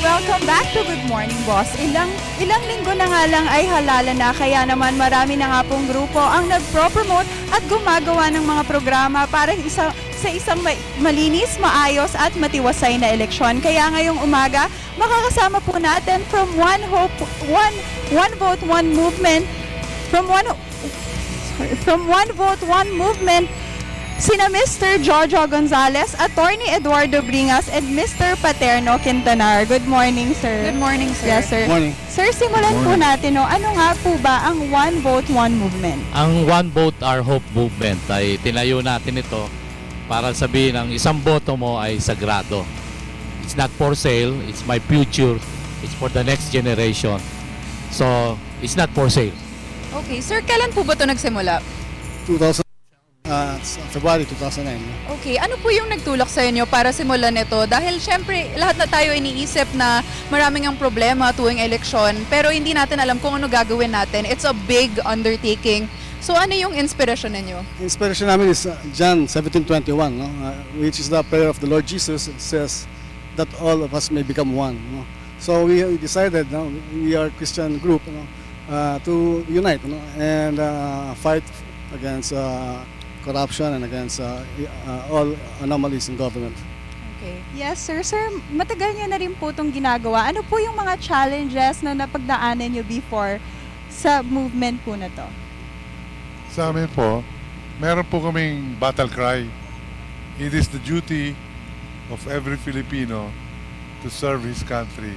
welcome back to Good Morning Boss. Ilang linggo na nga lang ay halala na, kaya naman marami na nga pong grupo ang nagpro-promote at gumagawa ng mga programa para sa isang malinis, maayos at matiwasay na eleksyon. Kaya ngayong umaga, makakasama po natin from One Vote One Movement, from One Vote One Movement, sina Mr. Jojo Gonzalez, Attorney Eduardo Bringas, and Mr. Paterno Quintanar. Good morning, sir. Good morning, sir. Yes, sir. Morning. Sir, simulan po natin. No? Ano nga po ba ang One Vote One Movement? Ang One Vote Our Hope Movement ay tinayo natin ito para sabihin ang isang boto mo ay sagrado. It's not for sale, it's my future, it's for the next generation. So, it's not for sale. Okay, sir, kailan po ba ito nagsimula? February 2009. Okay, ano po yung nagtulak sa inyo para simulan ito? Dahil syempre, lahat na tayo iniisip na maraming ang problema tuwing eleksyon, pero hindi natin alam kung ano gagawin natin. It's a big undertaking. So ano yung inspirasyon ninyo? Inspiration namin is John 17:21, no? Which is the prayer of the Lord Jesus. It says that all of us may become one. No? So we decided, no, we are a Christian group, no, to unite, no, and fight against corruption and against all anomalies in government. Okay. Yes, sir. Sir, matagal niyo na rin po itong ginagawa. Ano po yung mga challenges na napagdaanan niyo before sa movement po na to? Sa amin po, meron po kaming battle cry. It is the duty of every Filipino to serve his country,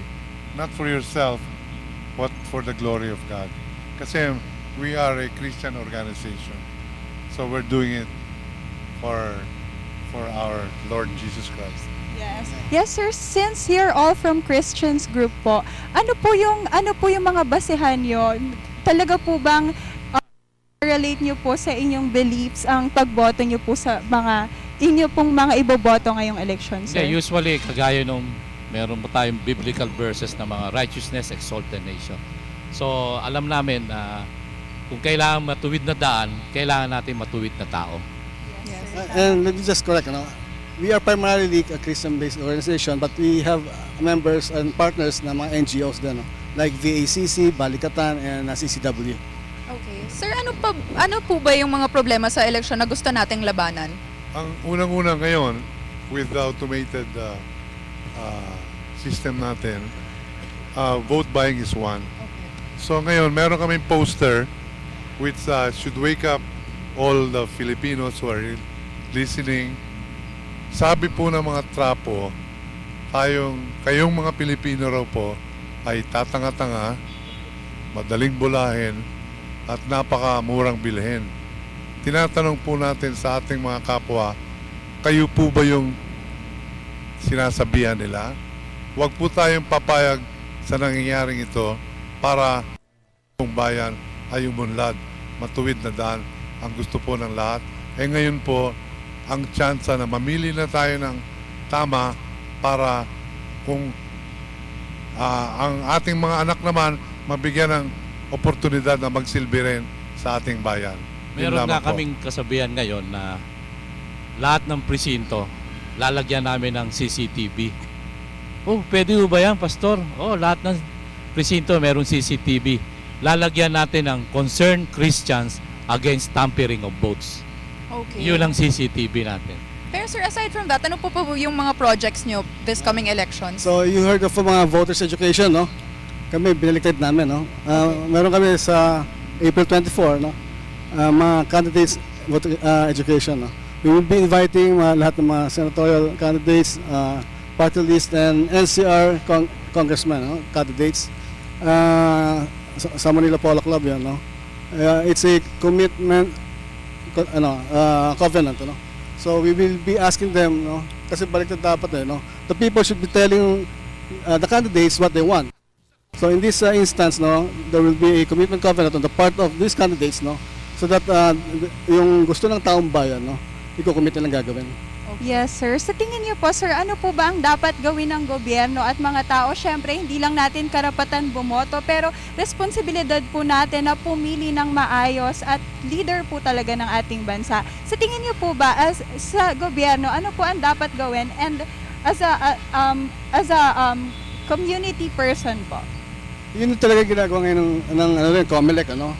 not for yourself, but for the glory of God. Kasi we are a Christian organization. So we're doing it for our Lord Jesus Christ. Yes. Yes, sir. Since you're all from Christians group po, ano po yung mga basehan niyo? Talaga po bang relate niyo po sa inyong beliefs ang pagboto niyo po sa inyo pong mga iboboto ngayong election, sir? Yeah, usually, kagaya nung meron po tayong biblical verses na mga righteousness exalt the nation. So, alam namin na kung kailangan matuwid na daan, kailangan natin matuwid na tao. Yes. And let me just correct, no? We are primarily a Christian-based organization, but we have members and partners na mga NGOs din, no? Like VACC, Balikatan, and CCW. Okay. Sir, ano po ba yung mga problema sa eleksyon na gusto nating labanan? Ang unang-una ngayon, with the automated system natin, vote buying is one. Okay. So ngayon, meron kaming poster which should wake up all the Filipinos who are listening. Sabi po ng mga trapo, kayong mga Pilipino raw po ay tatanga-tanga, madaling bulahin, at napakamurang bilhin. Tinatanong po natin sa ating mga kapwa, kayo po ba yung sinasabihan nila? Huwag po tayong papayag sa nangyayaring ito para ang bayan ay umunlad, matuwid na daan ang gusto po ng lahat. Ngayon po, ang tsansa na mamili na tayo ng tama para kung ang ating mga anak naman mabigyan ng oportunidad na magsilbi rin sa ating bayan. Meron na kaming kasabihan ngayon na lahat ng presinto, lalagyan namin ng CCTV. Oh, pwede ba yan, Pastor? Oh, lahat ng presinto meron CCTV. Lalagyan natin ng concerned Christians against tampering of votes. Okay. Yun ang CCTV natin. Pero sir, aside from that, ano po yung mga projects nyo this coming elections? So you heard of mga voters education, no? Kami binaliktad namin, no? Meron kami sa April 24, no? Mga candidates voter education, no? We will be inviting lahat ng mga senatorial candidates, party list, and NCR congressmen, no? Candidates. Sa Manila Polo Club yan, no? It's a commitment, covenant, no? So we will be asking them, no? Kasi baliktad dapat, no? The people should be telling the candidates what they want. So in this instance, no, there will be a commitment covenant on the part of these candidates, no? So that yung gusto ng taong bayan, no, iko-commit nilang gagawin. Yes, sir. Sa tingin niyo po, sir, ano po ba ang dapat gawin ng gobyerno at mga tao? Siyempre, hindi lang natin karapatan bumoto, pero responsibilidad po natin na pumili ng maayos at leader po talaga ng ating bansa. Sa tingin niyo po ba, sa gobyerno, ano po ang dapat gawin? And as a community person po. Yun yung talaga ginagawa ngayon ng ano rin, COMELEC, ano?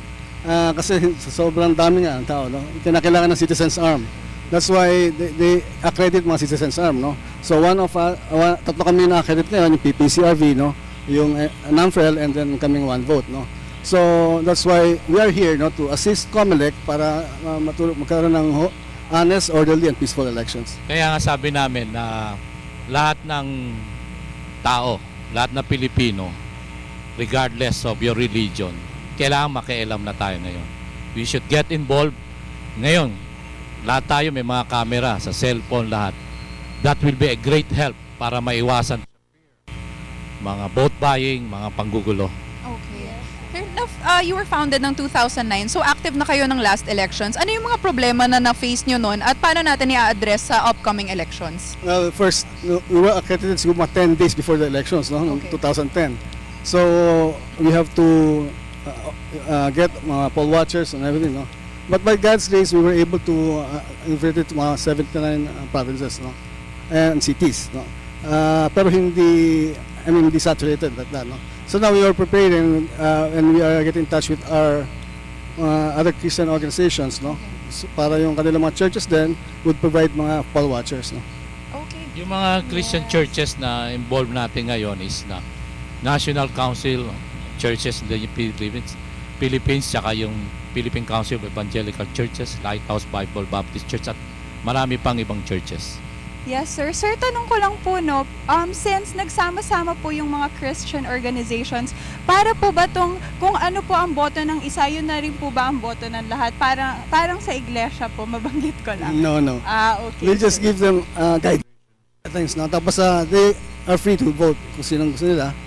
Kasi sa sobrang dami nga ang tao, no? Kinakailangan ng Citizens Arm. That's why they accredit mga Citizens Arm, no? So tatlo kami na-accredit ngayon, yung PPCRV, no? Yung NAMFREL, and then kaming One Vote, no? So that's why we are here, no? To assist COMELEC para magkaroon ng honest, orderly, and peaceful elections. Kaya nga sabi namin na lahat ng tao, lahat na Pilipino, regardless of your religion, kailangan makialam na tayo ngayon. We should get involved. Ngayon, lahat tayo may mga camera sa cellphone, lahat. That will be a great help para maiwasan mga vote buying, mga panggugulo. Okay. Sir, you were founded ng 2009, so active na kayo ng last elections. Ano yung mga problema na na-face nyo noon at paano natin i-address sa upcoming elections? Well, first, we were accredited siguro mga 10 days before the elections, no? Noong Okay. 2010. So, we have to get mga poll watchers and everything, no? But by God's grace, we were able to invite it to mga 79 provinces, no? And cities, no? Pero hindi saturated like that, no? So now we are preparing and we are getting in touch with our other Christian organizations, no? So, para yung kanilang mga churches then would provide mga poll watchers, no? Okay. Yung mga Christian churches na involved natin ngayon is na National Council Churches in the Philippines, tsaka yung Philippine Council of Evangelical Churches, Lighthouse Bible Baptist Church, at marami pang ibang churches. Yes, sir. Sir, tanong ko lang po, no, since nagsama-sama po yung mga Christian organizations, para po ba kung ano po ang boto ng isa, yun na rin po ba ang boto ng lahat? Parang sa iglesia po, mabanggit ko lang. No. Okay. We just sir. give them guidelines, no? Tapos they are free to vote kung sinong gusto nila.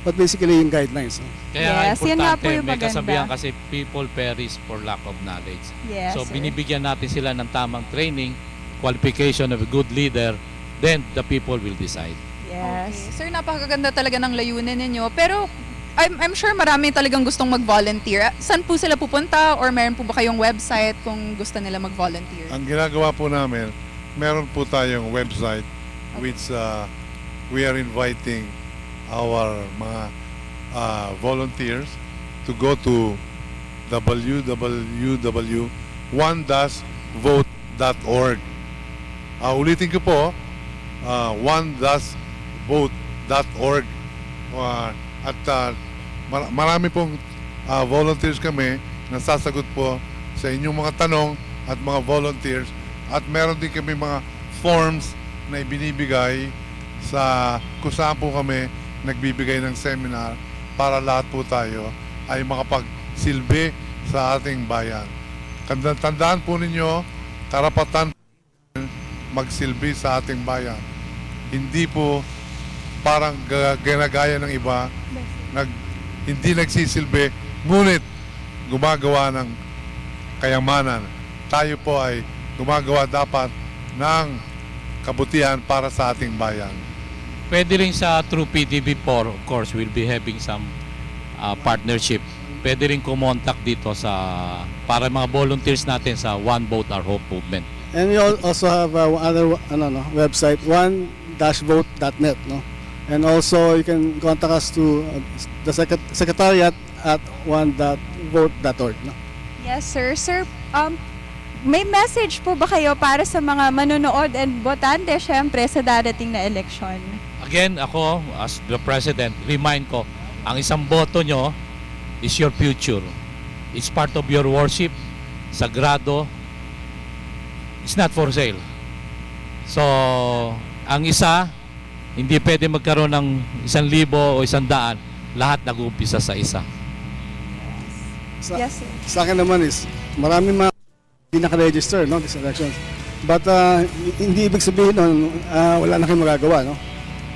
But basically yung guidelines, no? Kaya Yes, yan nga po importante, yung may maganda. kasabihan kasi people perish for lack of knowledge. Yes, So sir. binibigyan natin sila ng tamang training, qualification of a good leader, then the people will decide. Yes. Okay. Sir, napakaganda talaga ng layunin ninyo. Pero I'm sure marami talagang gustong mag-volunteer. Saan po sila pupunta or meron po ba kayong website kung gusto nila mag-volunteer? Ang ginagawa po namin, meron po tayong website which we are inviting our mga volunteers to go to www.one-vote.org. Ulitin ko po, one-vote.org. Marami pong volunteers kami na sasagot po sa inyong mga tanong at mga volunteers, at meron din kami mga forms na ibinibigay kung saan po kami nagbibigay ng seminar para lahat po tayo ay makapagsilbi sa ating bayan. Tandaan po ninyo, karapatan magsilbi sa ating bayan. Hindi po parang ginagaya ng iba, hindi nagsisilbi, ngunit gumagawa ng kayamanan. Tayo po ay gumagawa dapat ng kabutihan para sa ating bayan. Pwede rin sa True PTV4, of course, we'll be having some partnership. Pwede rin kumontak dito para mga volunteers natin sa One Vote Our Hope movement. And we also have other website, one-vote.net, no? And also you can contact us to the secretariat at one-vote.org, no? Yes, sir. Sir, may message po ba kayo para sa mga manonood and botante, syempre, sa darating na eleksyon? Again, ako, as the President, remind ko, ang isang boto nyo is your future. It's part of your worship, sagrado. It's not for sale. So, ang isa, hindi pwede magkaroon ng 1,000 o 100. Lahat nag-uumpisa sa isa. Yes, sir. Sa akin naman is, marami mga hindi naka-register, no, this elections. But hindi ibig sabihin nun, wala na kayong magagawa, no?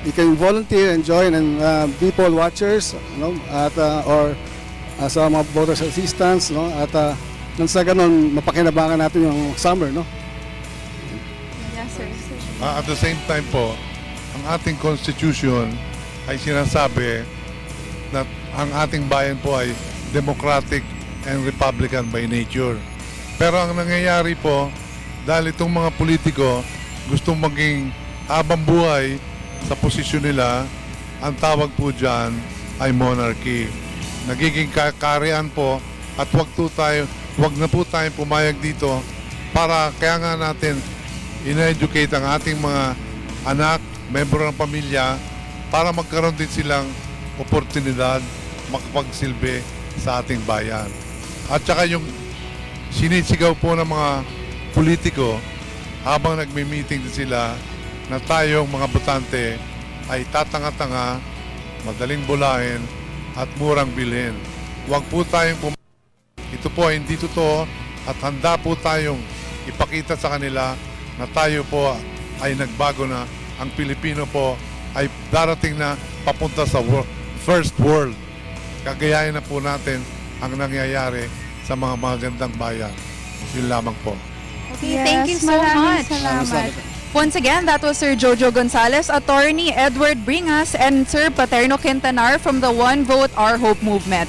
You can volunteer and join and be poll watchers, no, at or sa mga voters assistance, no, at nang sa ganun mapakinabangan natin yung summer, no? Yes, sir. At the same time po, ang ating constitution ay sinasabi na ang ating bayan po ay democratic and republican by nature. Pero ang nangyayari po, dahil itong mga politiko gustong maging habang buhay sa posisyon nila, ang tawag po dyan ay monarchy. Nagiging kaharian po at wag na po tayong pumayag dito para kaya nga natin ina-educate ang ating mga anak, membro ng pamilya para magkaroon din silang oportunidad makapagsilbi sa ating bayan. At saka yung sinisigaw po ng mga politiko habang nagmi-meeting din sila na tayong mga botante ay tatanga-tanga, madaling bulahin at murang bilhin. Huwag po tayong ito po ay hindi totoo at handa po tayong ipakita sa kanila na tayo po ay nagbago na. Ang Pilipino po ay darating na papunta sa first world. Kagayahin na po natin ang nangyayari sa mga magandang bayan. Yun lamang po. Okay, thank you so maraming much. Salamat. Once again, that was Sir Jojo Gonzales, Attorney Edward Bringas, and Sir Paterno Quintanar from the One Vote Our Hope movement.